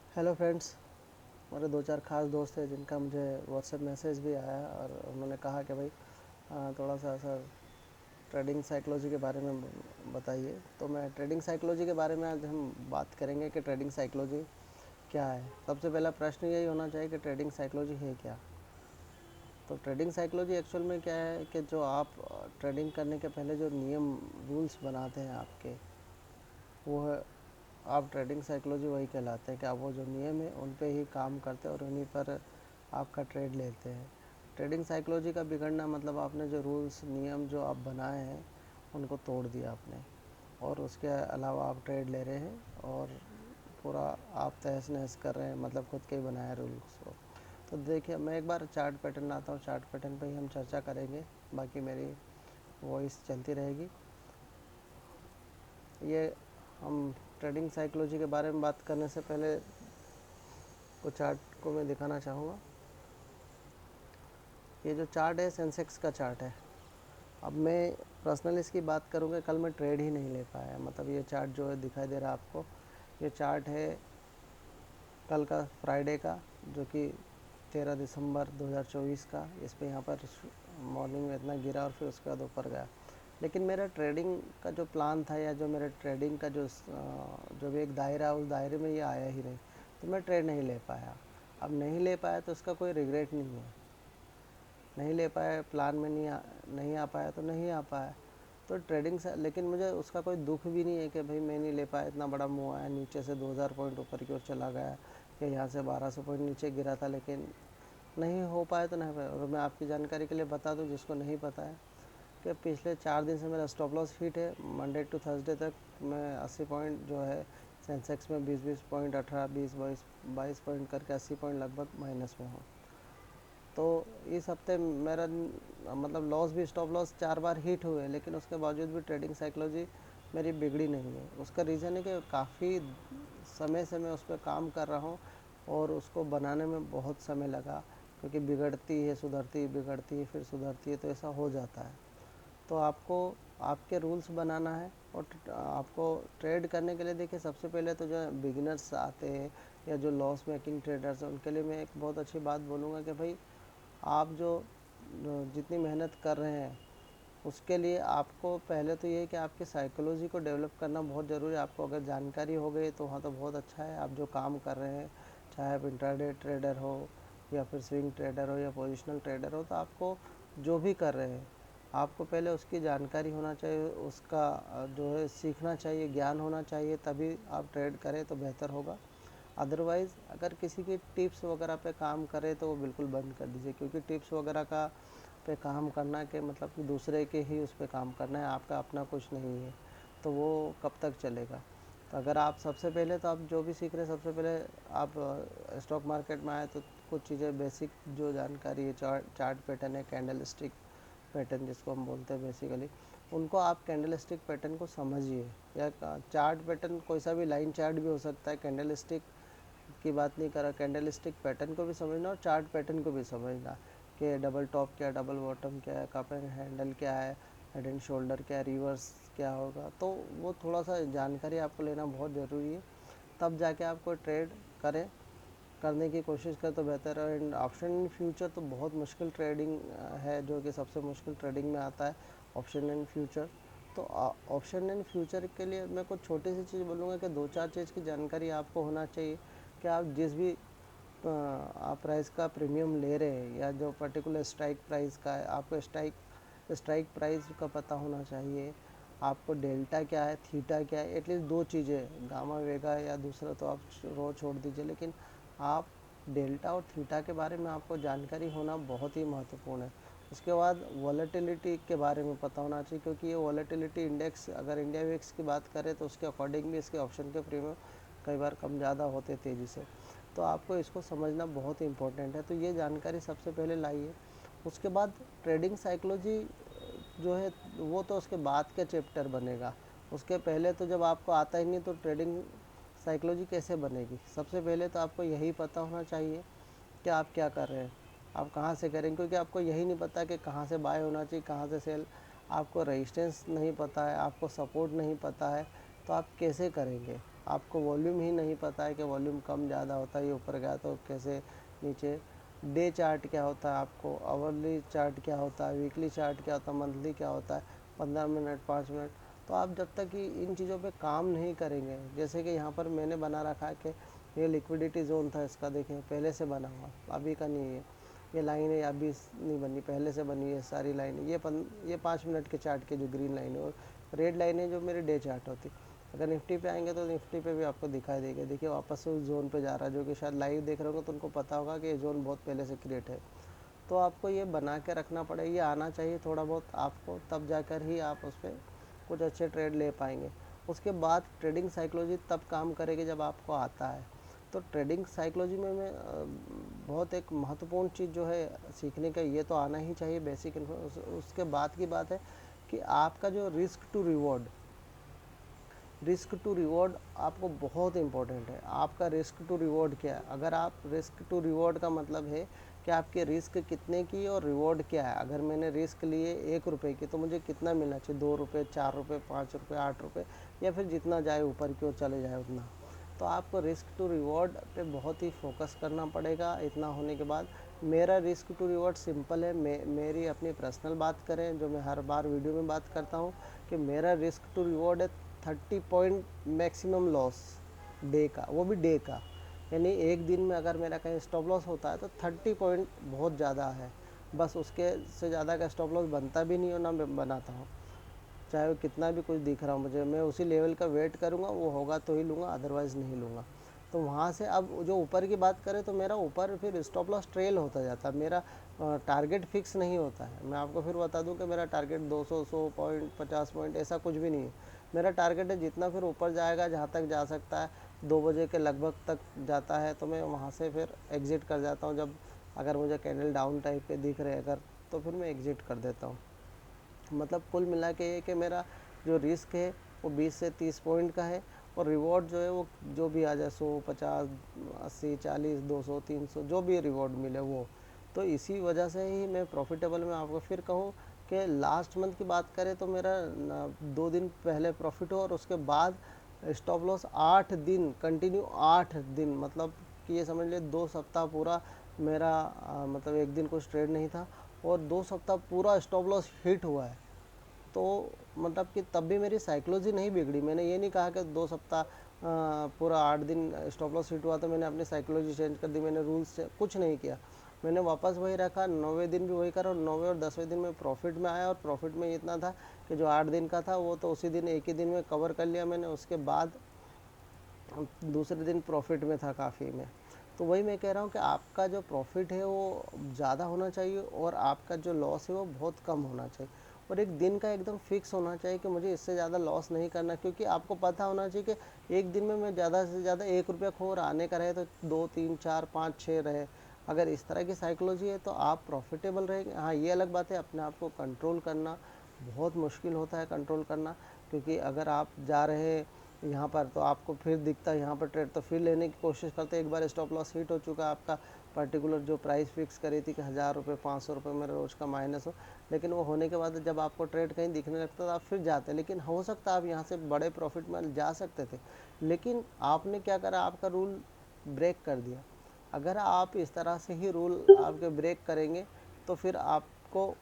Hello friends. मेरे दो चार ख़ास दोस्त हैं जिनका मुझे व्हाट्सएप मैसेज भी आया और उन्होंने कहा कि भाई थोड़ा सा सर ट्रेडिंग साइकोलॉजी के बारे में बताइए। तो मैं ट्रेडिंग साइकोलॉजी के बारे में आज हम बात करेंगे कि ट्रेडिंग साइकोलॉजी क्या है। सबसे पहला प्रश्न यही होना चाहिए कि ट्रेडिंग साइकोलॉजी है क्या। तो ट्रेडिंग साइकोलॉजी एक्चुअल में क्या है कि जो आप ट्रेडिंग करने के पहले जो नियम रूल्स बनाते हैं आपके, वो है आप ट्रेडिंग साइकोलॉजी वही कहलाते हैं कि आप वो जो नियम है उन पे ही काम करते हैं और उन्हीं पर आपका ट्रेड लेते हैं। ट्रेडिंग साइकोलॉजी का बिगड़ना मतलब आपने जो रूल्स नियम जो आप बनाए हैं उनको तोड़ दिया आपने, और उसके अलावा आप ट्रेड ले रहे हैं और पूरा आप तहस नहस कर रहे हैं, मतलब खुद के ही बनाए रूल्स को। तो देखिए, मैं एक बार चार्ट पैटर्न लाता हूँ, चार्ट पैटर्न पे ही हम चर्चा करेंगे, बाकी मेरी वॉइस चलती रहेगी। ये हम ट्रेडिंग साइकोलॉजी के बारे में बात करने से पहले कुछ चार्ट को मैं दिखाना चाहूँगा। ये जो चार्ट है सेंसेक्स का चार्ट है। अब मैं पर्सनली इसकी बात करूँगा, कल मैं ट्रेड ही नहीं ले पाया, मतलब ये चार्ट जो है दिखाई दे रहा है आपको, ये चार्ट है कल का फ्राइडे का, जो कि 13 दिसंबर 2024 का। इस पर यहाँ पर मॉर्निंग में इतना गिरा और फिर उसके बाद ऊपर गया। लेकिन मेरा ट्रेडिंग का जो प्लान था या जो मेरा ट्रेडिंग का जो भी एक दायरा, उस दायरे में ये आया ही नहीं, तो मैं ट्रेड नहीं ले पाया। अब नहीं ले पाया तो उसका कोई रिग्रेट नहीं है, नहीं ले पाया, प्लान में नहीं आ पाया तो नहीं आ पाया। तो ट्रेडिंग से, लेकिन मुझे उसका कोई दुख भी नहीं है कि भाई मैं नहीं ले पाया। इतना बड़ा मूव आया, नीचे से 2000 पॉइंट ऊपर की ओर चला गया, कि यहाँ से 1200 पॉइंट नीचे गिरा था, लेकिन नहीं हो पाया तो नहीं पाया। और मैं आपकी जानकारी के लिए बता दूं जिसको नहीं पता है कि पिछले 4 दिन से मेरा स्टॉप लॉस हिट है। मंडे टू थर्सडे तक मैं 80 पॉइंट जो है सेंसेक्स में 20-20 पॉइंट, 18-20-22 पॉइंट करके 80 पॉइंट लगभग माइनस में हूँ। तो इस हफ्ते मेरा मतलब लॉस भी, स्टॉप लॉस 4 बार हिट हुए, लेकिन उसके बावजूद भी ट्रेडिंग साइकोलॉजी मेरी बिगड़ी नहीं है। उसका रीज़न है कि काफ़ी समय से मैं उस पर काम कर रहा हूँ और उसको बनाने में बहुत समय लगा, क्योंकि बिगड़ती है सुधरती है, बिगड़ती है फिर सुधरती है, तो ऐसा हो जाता है। तो आपको आपके रूल्स बनाना है। और आपको ट्रेड करने के लिए देखिए, सबसे पहले तो जो बिगिनर्स आते हैं या जो लॉस मेकिंग ट्रेडर्स हैं, उनके लिए मैं एक बहुत अच्छी बात बोलूँगा कि भाई आप जो जितनी मेहनत कर रहे हैं उसके लिए आपको पहले तो ये है कि आपकी साइकोलॉजी को डेवलप करना बहुत ज़रूरी है। आपको अगर जानकारी हो गई तो वहाँ तो बहुत अच्छा है। आप जो काम कर रहे हैं, चाहे आप इंट्राडे ट्रेडर हो या फिर स्विंग ट्रेडर हो या पोजिशनल ट्रेडर हो, तो आपको जो भी कर रहे हैं आपको पहले उसकी जानकारी होना चाहिए, उसका जो है सीखना चाहिए, ज्ञान होना चाहिए, तभी आप ट्रेड करें तो बेहतर होगा। अदरवाइज़ अगर किसी की टिप्स वगैरह पे काम करे तो वो बिल्कुल बंद कर दीजिए, क्योंकि टिप्स वगैरह का पे काम करना के मतलब कि दूसरे के ही उस पे काम करना है, आपका अपना कुछ नहीं है, तो वो कब तक चलेगा। तो अगर आप सबसे पहले, तो आप जो भी सीख रहे हैं सबसे पहले आप स्टॉक मार्केट में आए तो कुछ चीज़ें बेसिक जो जानकारी है, चार्ट पैटर्न है, कैंडल स्टिक पैटर्न जिसको हम बोलते हैं बेसिकली, उनको आप कैंडल स्टिक पैटर्न को समझिए। या चार्ट पैटर्न कोई सा भी लाइन चार्ट भी हो सकता है, कैंडल स्टिक की बात नहीं कर रहा, कैंडल स्टिक पैटर्न को भी समझना और चार्ट पैटर्न को भी समझना कि डबल टॉप क्या है, डबल बॉटम क्या है, कप एंड हैंडल क्या है, हेड एंड शोल्डर क्या है, रिवर्स क्या होगा। तो वो थोड़ा सा जानकारी आपको लेना बहुत ज़रूरी है, तब जाके आपको ट्रेड करें, करने की कोशिश करें तो बेहतर है। एंड ऑप्शन इन फ्यूचर तो बहुत मुश्किल ट्रेडिंग है, जो कि सबसे मुश्किल ट्रेडिंग में आता है, ऑप्शन इन फ्यूचर। तो ऑप्शन इन फ्यूचर के लिए मैं कुछ छोटी सी चीज़ बोलूँगा कि 2-4 चीज़ की जानकारी आपको होना चाहिए कि आप जिस भी आप प्राइस का प्रीमियम ले रहे हैं या जो पर्टिकुलर स्ट्राइक प्राइस का है, आपको स्ट्राइक प्राइस का पता होना चाहिए। आपको डेल्टा क्या है, थीटा क्या है, एटलीस्ट 2 चीज़ें, गामा वेगा या दूसरा तो आप रो छोड़ दीजिए, लेकिन आप डेल्टा और थीटा के बारे में आपको जानकारी होना बहुत ही महत्वपूर्ण है। उसके बाद वॉलेटिलिटी के बारे में पता होना चाहिए, क्योंकि ये वॉलेटिलिटी इंडेक्स, अगर इंडिया विक्स की बात करें तो उसके अकॉर्डिंग भी इसके ऑप्शन के प्रीमियम कई बार कम ज़्यादा होते तेज़ी से, तो आपको इसको समझना बहुत ही इम्पोर्टेंट है। तो ये जानकारी सबसे पहले लाइए। उसके बाद ट्रेडिंग साइकोलॉजी जो है वो तो उसके बाद का चैप्टर बनेगा। उसके पहले तो जब आपको आता ही नहीं तो ट्रेडिंग साइकोलॉजी कैसे बनेगी। सबसे पहले तो आपको यही पता होना चाहिए कि आप क्या कर रहे हैं, आप कहाँ से करेंगे, क्योंकि आपको यही नहीं पता कि कहाँ से बाय होना चाहिए, कहाँ से सेल, आपको रेजिस्टेंस नहीं पता है, आपको सपोर्ट नहीं पता है, तो आप कैसे करेंगे। आपको वॉल्यूम ही नहीं पता है कि वॉल्यूम कम ज़्यादा होता है, ये ऊपर गया तो कैसे नीचे। डे चार्ट क्या होता है, आपको आवरली चार्ट क्या होता है, वीकली चार्ट क्या होता है, मंथली क्या होता है, 15 मिनट 5 मिनट। तो आप जब तक कि इन चीज़ों पे काम नहीं करेंगे, जैसे कि यहाँ पर मैंने बना रखा है कि ये लिक्विडिटी जोन था इसका, देखें पहले से बना हुआ, अभी का नहीं है। ये लाइन है अभी नहीं बनी, पहले से बनी है सारी लाइन। ये 5 मिनट के चार्ट के जो ग्रीन लाइन है, और रेड लाइन है जो मेरी डे चार्ट होती। अगर निफ्टी पे आएंगे तो निफ्टी पे भी आपको दिखाई देगा, देखिए वापस से उस जोन पे जा रहा है, जो कि शायद लाइव देख रहे होंगे तो उनको पता होगा कि ये जोन बहुत पहले से क्रिएट है। तो आपको ये बना के रखना पड़ेगा, ये आना चाहिए थोड़ा बहुत आपको, तब जाकर ही आप उस पर कुछ अच्छे ट्रेड ले पाएंगे। उसके बाद ट्रेडिंग साइकोलॉजी तब काम करेगी जब आपको आता है। तो ट्रेडिंग साइकोलॉजी में मैं बहुत एक महत्वपूर्ण चीज़ जो है सीखने का, ये तो आना ही चाहिए बेसिक। उसके बाद की बात है कि आपका जो रिस्क टू रिवॉर्ड आपको बहुत इम्पोर्टेंट है। आपका रिस्क टू रिवॉर्ड क्या है? अगर आप रिस्क टू रिवॉर्ड का मतलब है कि आपके रिस्क कितने की और रिवॉर्ड क्या है। अगर मैंने रिस्क लिए 1 रुपये की तो मुझे कितना मिलना चाहिए, 2 रुपये, 4 रुपये, 5 रुपये, 8 रुपये, या फिर जितना जाए ऊपर की ओर चले जाए उतना। तो आपको रिस्क टू रिवॉर्ड पे बहुत ही फोकस करना पड़ेगा। इतना होने के बाद मेरा रिस्क टू रिवॉर्ड सिंपल है। मेरी अपनी पर्सनल बात करें, जो मैं हर बार वीडियो में बात करता हूँ, कि मेरा रिस्क टू रिवॉर्ड है 30 पॉइंट मैक्सिमम लॉस डे का, वो भी डे का। यानी एक दिन में अगर मेरा कहीं स्टॉप लॉस होता है तो 30 पॉइंट बहुत ज़्यादा है। बस उसके से ज़्यादा का स्टॉप लॉस बनता भी नहीं और ना मैं बनाता हूँ, चाहे वो कितना भी कुछ दिख रहा हो मुझे। मैं उसी लेवल का वेट करूँगा, वो होगा तो ही लूँगा, अदरवाइज़ नहीं लूँगा। तो वहाँ से अब जो ऊपर की बात करें तो मेरा ऊपर फिर स्टॉप लॉस ट्रेल होता जाता है, मेरा टारगेट फिक्स नहीं होता है। मैं आपको फिर बता दूं कि मेरा टारगेट 200, 100 पॉइंट, 50 पॉइंट ऐसा कुछ भी नहीं है। मेरा टारगेट है जितना फिर ऊपर जाएगा, जहाँ तक जा सकता है, 2 बजे के लगभग तक जाता है तो मैं वहाँ से फिर एग्ज़िट कर जाता हूँ। जब अगर मुझे कैंडल डाउन टाइप के दिख रहे अगर, तो फिर मैं एग्ज़िट कर देता हूँ। मतलब कुल मिला के ये कि मेरा जो रिस्क है वो 20 से 30 पॉइंट का है, और रिवॉर्ड जो है वो जो भी आ जाए, 100, 50, 80, 40, 200, 300, जो भी रिवॉर्ड मिले वो। तो इसी वजह से ही मैं प्रॉफिटेबल में आपको फिर कहूँ कि लास्ट मंथ की बात करें तो मेरा 2 दिन पहले प्रॉफिट हो, और उसके बाद स्टॉप लॉस 8 दिन कंटिन्यू, 8 दिन, मतलब कि ये समझ लिए 2 सप्ताह पूरा मेरा मतलब एक दिन कुछ ट्रेड नहीं था, और 2 सप्ताह पूरा स्टॉप लॉस हिट हुआ है। तो मतलब कि तब भी मेरी साइकोलॉजी नहीं बिगड़ी। मैंने ये नहीं कहा कि 2 सप्ताह पूरा 8 दिन स्टॉप लॉस हिट हुआ तो मैंने अपनी साइकोलॉजी चेंज कर दी, मैंने रूल्स से कुछ नहीं किया। मैंने वापस वही रखा, 9वें दिन भी वही करा, और 9वें और 10वें दिन में प्रॉफिट में आया। और प्रॉफिट में इतना था कि जो 8 दिन का था वो तो उसी दिन एक ही दिन में कवर कर लिया मैंने। उसके बाद दूसरे दिन प्रॉफिट में था काफ़ी में। तो वही मैं कह रहा हूँ कि आपका जो प्रॉफिट है वो ज़्यादा होना चाहिए, और आपका जो लॉस है वो बहुत कम होना चाहिए, और एक दिन का एकदम फिक्स होना चाहिए कि मुझे इससे ज़्यादा लॉस नहीं करना। क्योंकि आपको पता होना चाहिए कि एक दिन में मैं ज़्यादा से ज़्यादा 1 रुपया खो, और आने का रहे तो 2, 3, 4, 5, 6 रहे। अगर इस तरह की साइकोलॉजी है तो आप प्रॉफिटेबल रहेंगे। हाँ, ये अलग बात है, अपने आप को कंट्रोल करना बहुत मुश्किल होता है, कंट्रोल करना। क्योंकि अगर आप जा रहे हैं यहाँ पर तो आपको फिर दिखता है यहाँ पर ट्रेड, तो फिर लेने की कोशिश करते, एक बार स्टॉप लॉस हिट हो चुका है आपका, पर्टिकुलर जो प्राइस फिक्स करी थी कि 1000 रुपये, 500 रुपये मेरा रोज़ का माइनस हो। लेकिन वो होने के बाद जब आपको ट्रेड कहीं दिखने लगता तो आप फिर जाते। लेकिन हो सकता है आप यहाँ से बड़े प्रॉफिट में जा सकते थे, लेकिन आपने क्या करा, आपका रूल ब्रेक कर दिया। अगर आप इस तरह से ही रूल आपके ब्रेक करेंगे तो फिर आपको,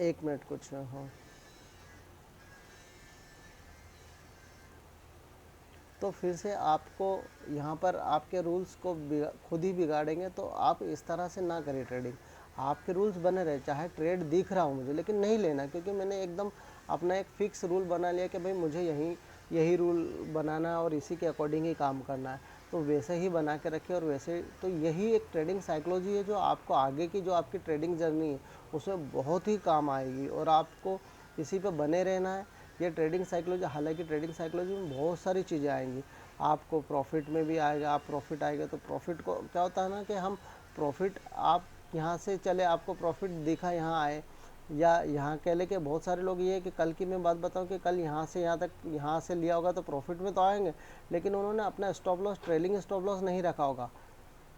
1 मिनट कुछ, हाँ, तो फिर से आपको यहाँ पर आपके रूल्स को खुद ही बिगाड़ेंगे। तो आप इस तरह से ना करें ट्रेडिंग। आपके रूल्स बने रहे, चाहे ट्रेड दिख रहा हो मुझे, लेकिन नहीं लेना। क्योंकि मैंने एकदम अपना एक फ़िक्स रूल बना लिया कि भाई मुझे यही रूल बनाना है और इसी के अकॉर्डिंग ही काम करना है। तो वैसे ही बना के रखें, और वैसे तो यही एक ट्रेडिंग साइकोलॉजी है जो आपको आगे की जो आपकी ट्रेडिंग जर्नी है उसमें बहुत ही काम आएगी, और आपको इसी पे बने रहना है। ये ट्रेडिंग साइकोलॉजी, हालांकि ट्रेडिंग साइकोलॉजी में बहुत सारी चीज़ें आएंगी, आपको प्रॉफिट में भी आएगा। आप प्रॉफिट आएगा तो प्रॉफिट को क्या होता है ना कि हम प्रॉफिट, आप यहाँ से चले, आपको प्रॉफिट दिखा यहाँ आए, या यहाँ कह ले कि बहुत सारे लोग ये है कि कल की मैं बात बताऊँ कि कल यहाँ से यहाँ तक, यहाँ से लिया होगा तो प्रॉफिट में तो आएंगे, लेकिन उन्होंने अपना stop loss, trailing stop loss नहीं रखा होगा,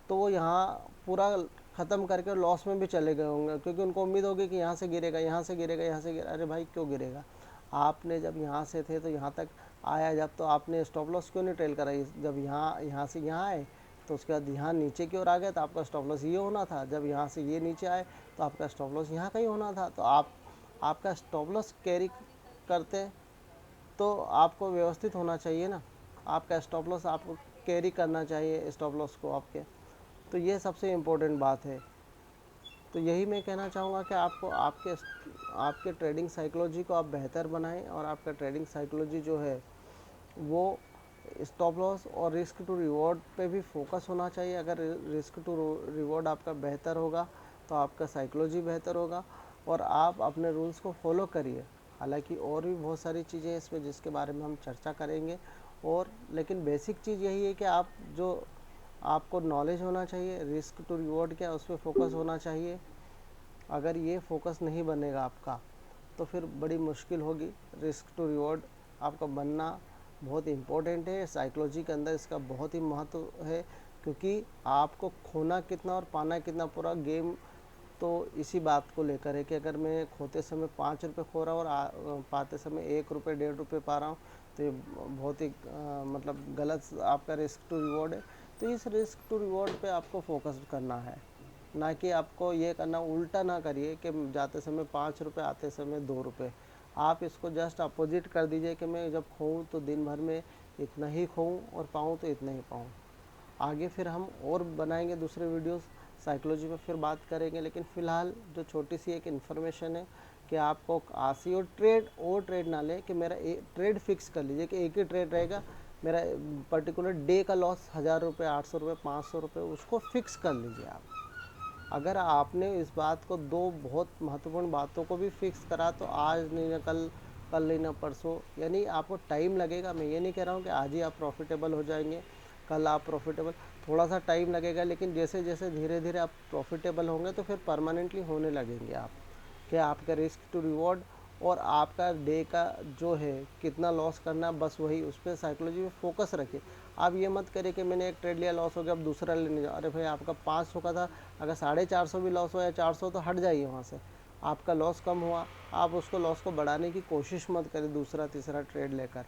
तो वो यहाँ पूरा ख़त्म करके लॉस में भी चले गए होंगे। क्योंकि उनको उम्मीद होगी कि यहाँ से गिरेगा, यहाँ से गिरेगा, यहाँ से गिरेगा। अरे भाई क्यों गिरेगा? आपने जब यहाँ से थे तो यहाँ तक आया जब, तो आपने स्टॉप लॉस क्यों नहीं ट्रेल करा? जब यहाँ से यहाँ आए तो उसके बाद यहाँ नीचे की ओर आ गए तो आपका स्टॉप लॉस ये होना था। जब यहाँ से ये नीचे आए तो आपका स्टॉप लॉस यहाँ कहीं होना था। तो आपका स्टॉप लॉस कैरी करते तो आपको व्यवस्थित होना चाहिए ना, आपका स्टॉप लॉस आपको कैरी करना चाहिए स्टॉप लॉस को आपके। तो ये सबसे इम्पोर्टेंट बात है। तो यही मैं कहना चाहूँगा कि आपको आपके ट्रेडिंग साइकोलॉजी को आप बेहतर बनाएं, और आपका ट्रेडिंग साइकोलॉजी जो है वो स्टॉप लॉस और रिस्क टू रिवॉर्ड पे भी फोकस होना चाहिए। अगर रिस्क टू रिवॉर्ड आपका बेहतर होगा तो आपका साइकोलॉजी बेहतर होगा, और आप अपने रूल्स को फॉलो करिए। हालांकि और भी बहुत सारी चीज़ें हैं इसमें जिसके बारे में हम चर्चा करेंगे, और लेकिन बेसिक चीज़ यही है कि आपको नॉलेज होना चाहिए, रिस्क टू रिवॉर्ड क्या उस पर फोकस होना चाहिए। अगर ये फोकस नहीं बनेगा आपका तो फिर बड़ी मुश्किल होगी। रिस्क टू रिवॉर्ड आपका बनना बहुत इम्पोर्टेंट है। साइकोलॉजी के अंदर इसका बहुत ही महत्व है, क्योंकि आपको खोना कितना और पाना कितना, पूरा गेम तो इसी बात को लेकर है कि अगर मैं खोते समय 5 रुपये खो रहा हूँ और पाते समय 1 रुपये 1.5 रुपये पा रहा हूँ, तो ये बहुत ही मतलब गलत आपका रिस्क टू रिवॉर्ड है। तो इस रिस्क टू रिवॉर्ड पे आपको फोकस करना है, ना कि आपको ये करना। उल्टा ना करिए कि जाते समय 5 रुपये आते समय 2 रुपये। आप इसको जस्ट अपोजिट कर दीजिए कि मैं जब खोऊँ तो दिन भर में इतना ही खोऊँ और पाऊँ तो इतना ही पाऊँ। आगे फिर हम और बनाएंगे दूसरे वीडियोस, साइकोलॉजी में फिर बात करेंगे। लेकिन फ़िलहाल जो छोटी सी एक इन्फॉर्मेशन है कि आपको आसी और ट्रेड ना ले, कि मेरा ट्रेड फिक्स कर लीजिए कि एक ही ट्रेड रहेगा, मेरा पर्टिकुलर डे का लॉस 1000 रुपये, 800 रुपये, 500 रुपये, उसको फिक्स कर लीजिए आप। अगर आपने इस बात को, दो बहुत महत्वपूर्ण बातों को भी फिक्स करा, तो आज नहीं ना कल, कल नहीं ना परसों, यानी आपको टाइम लगेगा। मैं ये नहीं कह रहा हूँ कि आज ही आप प्रॉफिटेबल हो जाएंगे, कल आप प्रॉफिटेबल, थोड़ा सा टाइम लगेगा, लेकिन जैसे जैसे धीरे धीरे आप प्रॉफिटेबल होंगे तो फिर परमानेंटली होने लगेंगे आप। कि आपका रिस्क टू रिवॉर्ड और आपका डे का जो है कितना लॉस करना, बस वही उस पर साइकोलॉजी में फोकस रखिए। आप ये मत करिए कि मैंने एक ट्रेड लिया, लॉस हो गया, अब दूसरा लेने जाओ। अरे भाई, आपका 500 का था, अगर 450 भी लॉस हुआ या 400, तो हट जाइए वहाँ से। आपका लॉस कम हुआ, आप उसको लॉस को बढ़ाने की कोशिश मत करें दूसरा तीसरा ट्रेड लेकर,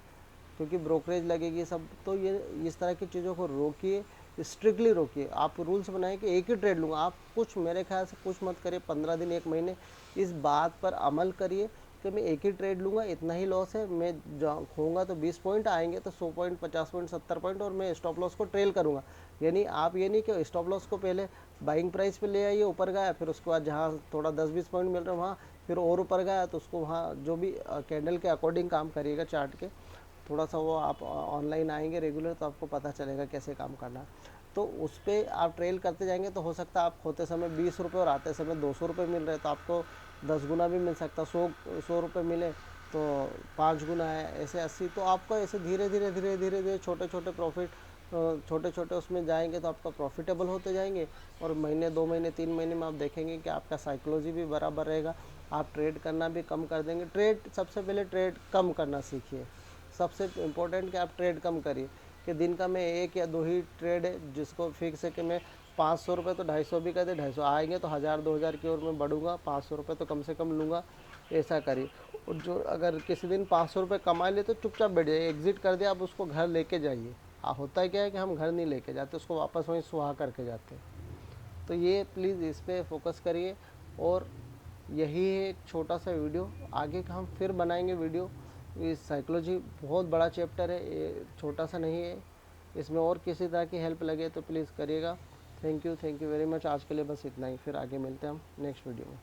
क्योंकि ब्रोकरेज लगेगी सब। तो ये इस तरह की चीज़ों को रोकिए, स्ट्रिक्टली रोकिए। आप रूल्स बनाएं कि एक ही ट्रेड लूँगा। आप कुछ, मेरे ख्याल से कुछ मत करिए, 15 दिन 1 महीने इस बात पर अमल करिए कि मैं एक ही ट्रेड लूँगा, इतना ही लॉस है, मैं खोऊंगा तो 20 पॉइंट आएंगे, तो 100 पॉइंट, 50 पॉइंट, 70 पॉइंट, और मैं स्टॉप लॉस को ट्रेल करूँगा। यानी आप ये नहीं कि स्टॉप लॉस को पहले बाइंग प्राइस पे ले आइए, ऊपर गया, फिर उसके बाद जहाँ थोड़ा 10-20 पॉइंट मिल रहा है वहाँ फिर और ऊपर गया, तो उसको वहाँ जो भी कैंडल के अकॉर्डिंग काम करिएगा, चार्ट के। थोड़ा सा वो आप ऑनलाइन आएंगे रेगुलर तो आपको पता चलेगा कैसे काम करना है। तो उस पर आप ट्रेल करते जाएंगे तो हो सकता है आप खोते समय 20 रुपये और आते समय 200 रुपये मिल रहे, तो आपको 10 गुना भी मिल सकता। 100 रुपये मिले तो 5 गुना है, ऐसे 80। तो आपको ऐसे धीरे धीरे धीरे धीरे धीरे छोटे छोटे प्रॉफिट, छोटे छोटे उसमें जाएंगे तो आपका प्रॉफिटेबल होते जाएंगे। और महीने, 2 महीने, 3 महीने में आप देखेंगे कि आपका साइकोलॉजी भी बराबर रहेगा, आप ट्रेड करना भी कम कर देंगे। सबसे पहले ट्रेड कम करना सीखिए। सबसे इम्पोर्टेंट कि आप ट्रेड कम करिए, कि दिन का मैं 1 या 2 ही ट्रेड है जिसको फिक्स है कि मैं 500 रुपये तो 250 भी कर दे, 250 आएंगे तो 1000-2000 की ओर मैं बढ़ूंगा, 500 रुपये तो कम से कम लूँगा, ऐसा करिए। और जो अगर किसी दिन 500 रुपये कमा लिए तो चुपचाप बैठ जाइए, एग्जिट कर दिया, आप उसको घर लेके जाइए। होता है क्या है कि हम घर नहीं लेके जाते, उसको वापस वहीं सुहा करके जाते हैं। तो ये प्लीज़ इस पर फोकस करिए। और यही है एक छोटा सा वीडियो, आगे का हम फिर बनाएंगे वीडियो। ये साइकोलॉजी बहुत बड़ा चैप्टर है, ये छोटा सा नहीं है। इसमें और किसी तरह की हेल्प लगे तो प्लीज़ करिएगा। Thank you very much. आज के लिए बस इतना ही, फिर आगे मिलते हैं हम नेक्स्ट वीडियो में।